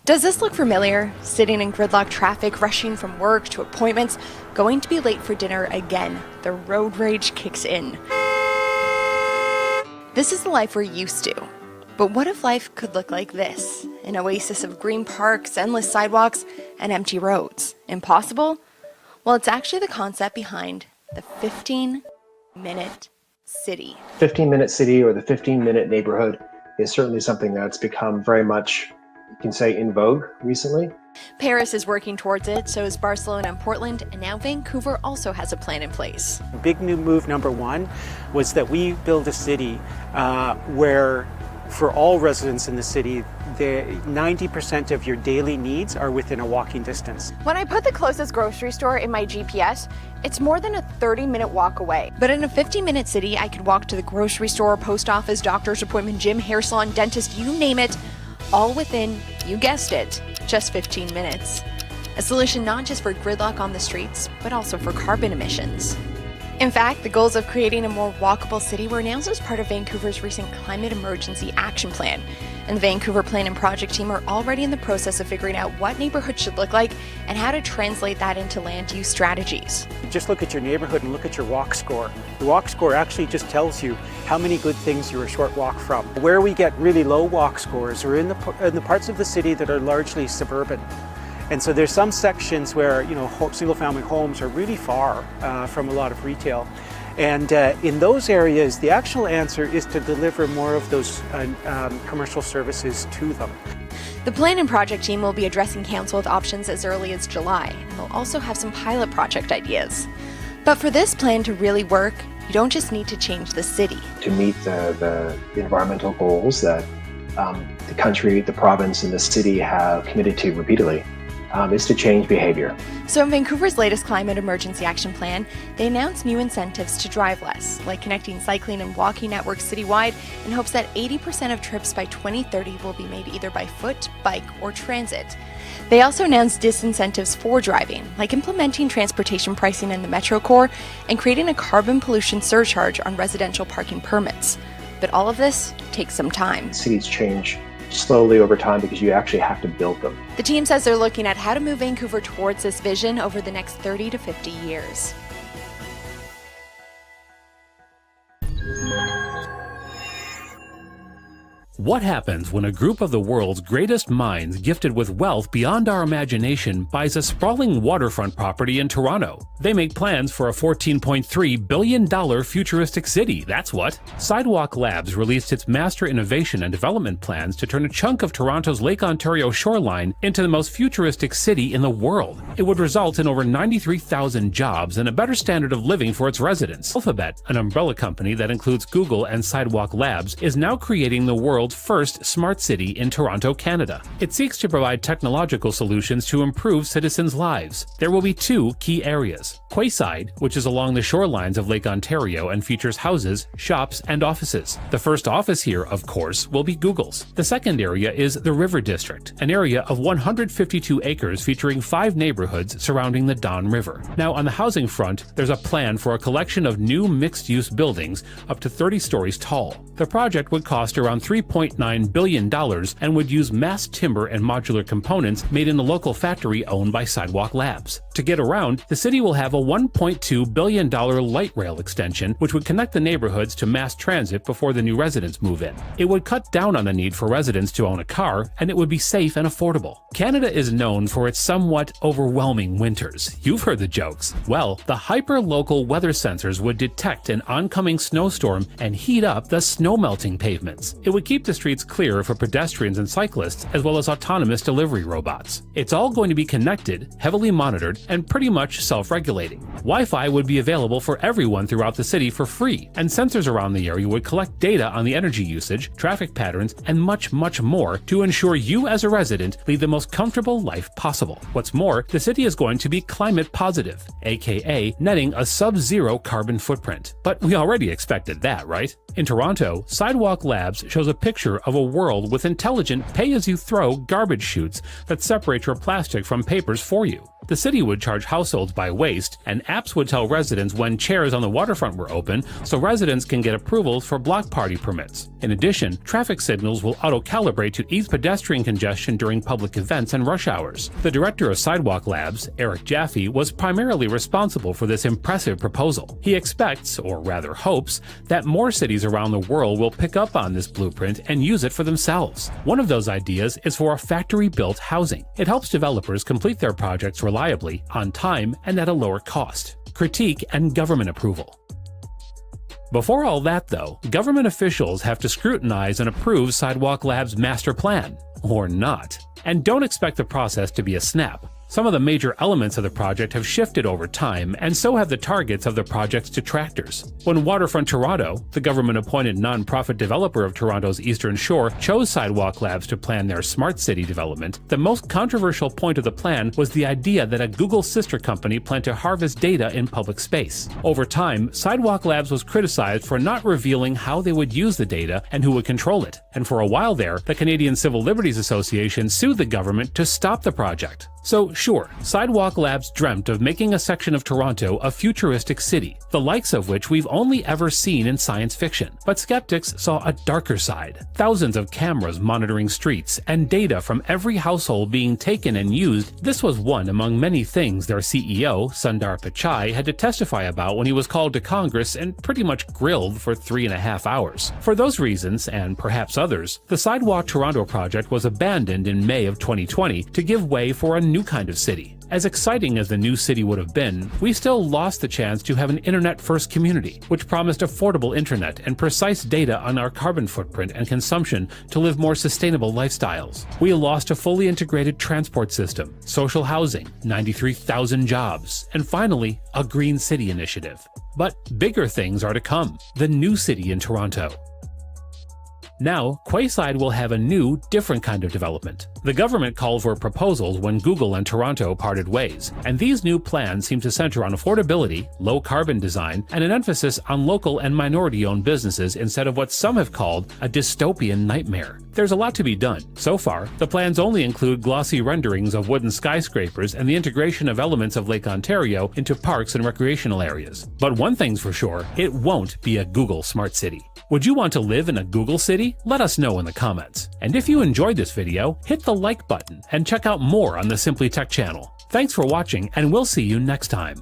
Does this look familiar? Sitting in gridlock traffic, rushing from work to appointments, going to be late for dinner again. The road rage kicks in. This is the life we're used to. But what if life could look like this? An oasis of green parks, endless sidewalks, and empty roads. Impossible? Well, it's actually the concept behind the 15-minute city. 15-minute city, or the 15-minute neighborhood, is certainly something that's become very much, you can say, in vogue recently. Paris is working towards it, so is Barcelona and Portland, and now Vancouver also has a plan in place. Big new move number one was that we build a city where for all residents in the city, 90% of your daily needs are within a walking distance. When I put the closest grocery store in my GPS, it's more than a 30-minute walk away. But in a 15-minute city, I could walk to the grocery store, post office, doctor's appointment, gym, hair salon, dentist, you name it, all within, you guessed it, just 15 minutes. A solution not just for gridlock on the streets, but also for carbon emissions. In fact, the goals of creating a more walkable city were announced as part of Vancouver's recent Climate Emergency Action Plan. And the Vancouver Plan and Project team are already in the process of figuring out what neighborhoods should look like and how to translate that into land use strategies. Just look at your neighborhood and look at your walk score. The walk score actually just tells you how many good things you're a short walk from. Where we get really low walk scores are in the parts of the city that are largely suburban. And so there's some sections where, single-family homes are really far from a lot of retail. And in those areas, the actual answer is to deliver more of those commercial services to them. The Plan and Project team will be addressing council with options as early as July, and they'll also have some pilot project ideas. But for this plan to really work, you don't just need to change the city. To meet the environmental goals that the country, the province, and the city have committed to repeatedly, is to change behavior. So in Vancouver's latest Climate Emergency Action Plan, they announced new incentives to drive less, like connecting cycling and walking networks citywide in hopes that 80% of trips by 2030 will be made either by foot, bike, or transit. They also announced disincentives for driving, like implementing transportation pricing in the Metro Core and creating a carbon pollution surcharge on residential parking permits. But all of this takes some time. Cities change slowly over time because you actually have to build them. The team says they're looking at how to move Vancouver towards this vision over the next 30 to 50 years. What happens when a group of the world's greatest minds gifted with wealth beyond our imagination buys a sprawling waterfront property in Toronto? They make plans for a $14.3 billion futuristic city, that's what. Sidewalk Labs released its Master Innovation and Development plans to turn a chunk of Toronto's Lake Ontario shoreline into the most futuristic city in the world. It would result in over 93,000 jobs and a better standard of living for its residents. Alphabet, an umbrella company that includes Google and Sidewalk Labs, is now creating the world's first smart city in Toronto, Canada. It seeks to provide technological solutions to improve citizens' lives. There will be two key areas. Quayside, which is along the shorelines of Lake Ontario and features houses, shops, and offices. The first office here, of course, will be Google's. The second area is the River District, an area of 152 acres featuring 5 neighborhoods surrounding the Don River. Now, on the housing front, there's a plan for a collection of new mixed-use buildings up to 30 stories tall. The project would cost around $3.9 billion and would use mass timber and modular components made in the local factory owned by Sidewalk Labs. To get around, the city will have a $1.2 billion light rail extension, which would connect the neighborhoods to mass transit before the new residents move in. It would cut down on the need for residents to own a car, and it would be safe and affordable. Canada is known for its somewhat overwhelming winters. You've heard the jokes. Well, the hyper-local weather sensors would detect an oncoming snowstorm and heat up the snow-melting pavements. It would keep the streets clear for pedestrians and cyclists, as well as autonomous delivery robots. It's all going to be connected, heavily monitored, and pretty much self-regulating. Wi-Fi would be available for everyone throughout the city for free, and sensors around the area would collect data on the energy usage, traffic patterns, and much, much more to ensure you as a resident lead the most comfortable life possible. What's more, the city is going to be climate positive, aka netting a sub-zero carbon footprint. But we already expected that, right? In Toronto, Sidewalk Labs shows a picture of a world with intelligent pay-as-you-throw garbage chutes that separate your plastic from papers for you. The city would charge households by waste, and apps would tell residents when chairs on the waterfront were open so residents can get approvals for block party permits. In addition, traffic signals will auto-calibrate to ease pedestrian congestion during public events and rush hours. The director of Sidewalk Labs, Eric Jaffe, was primarily responsible for this impressive proposal. He expects, or rather hopes, that more cities around the world will pick up on this blueprint and use it for themselves. One of those ideas is for a factory-built housing. It helps developers complete their projects reliably, on time, and at a lower cost. Critique and government approval. Before all that, though, government officials have to scrutinize and approve Sidewalk Labs' master plan. Or not. And don't expect the process to be a snap. Some of the major elements of the project have shifted over time, and so have the targets of the project's detractors. When Waterfront Toronto, the government-appointed nonprofit developer of Toronto's Eastern Shore, chose Sidewalk Labs to plan their smart city development, the most controversial point of the plan was the idea that a Google sister company planned to harvest data in public space. Over time, Sidewalk Labs was criticized for not revealing how they would use the data and who would control it, and for a while there, the Canadian Civil Liberties Association sued the government to stop the project. So sure, Sidewalk Labs dreamt of making a section of Toronto a futuristic city, the likes of which we've only ever seen in science fiction. But skeptics saw a darker side. Thousands of cameras monitoring streets, and data from every household being taken and used. This was one among many things their CEO, Sundar Pichai, had to testify about when he was called to Congress and pretty much grilled for 3.5 hours. For those reasons, and perhaps others, the Sidewalk Toronto project was abandoned in May of 2020 to give way for a new kind of city. As exciting as the new city would have been, we still lost the chance to have an internet-first community, which promised affordable internet and precise data on our carbon footprint and consumption to live more sustainable lifestyles. We lost a fully integrated transport system, social housing, 93,000 jobs, and finally, a green city initiative. But bigger things are to come. The new city in Toronto. Now, Quayside will have a new, different kind of development. The government called for proposals when Google and Toronto parted ways, and these new plans seem to center on affordability, low-carbon design, and an emphasis on local and minority-owned businesses instead of what some have called a dystopian nightmare. There's a lot to be done. So far, the plans only include glossy renderings of wooden skyscrapers and the integration of elements of Lake Ontario into parks and recreational areas. But one thing's for sure, it won't be a Google smart city. Would you want to live in a Google city? Let us know in the comments. And if you enjoyed this video, hit the like button and check out more on the Simply Tech channel. Thanks for watching, and we'll see you next time.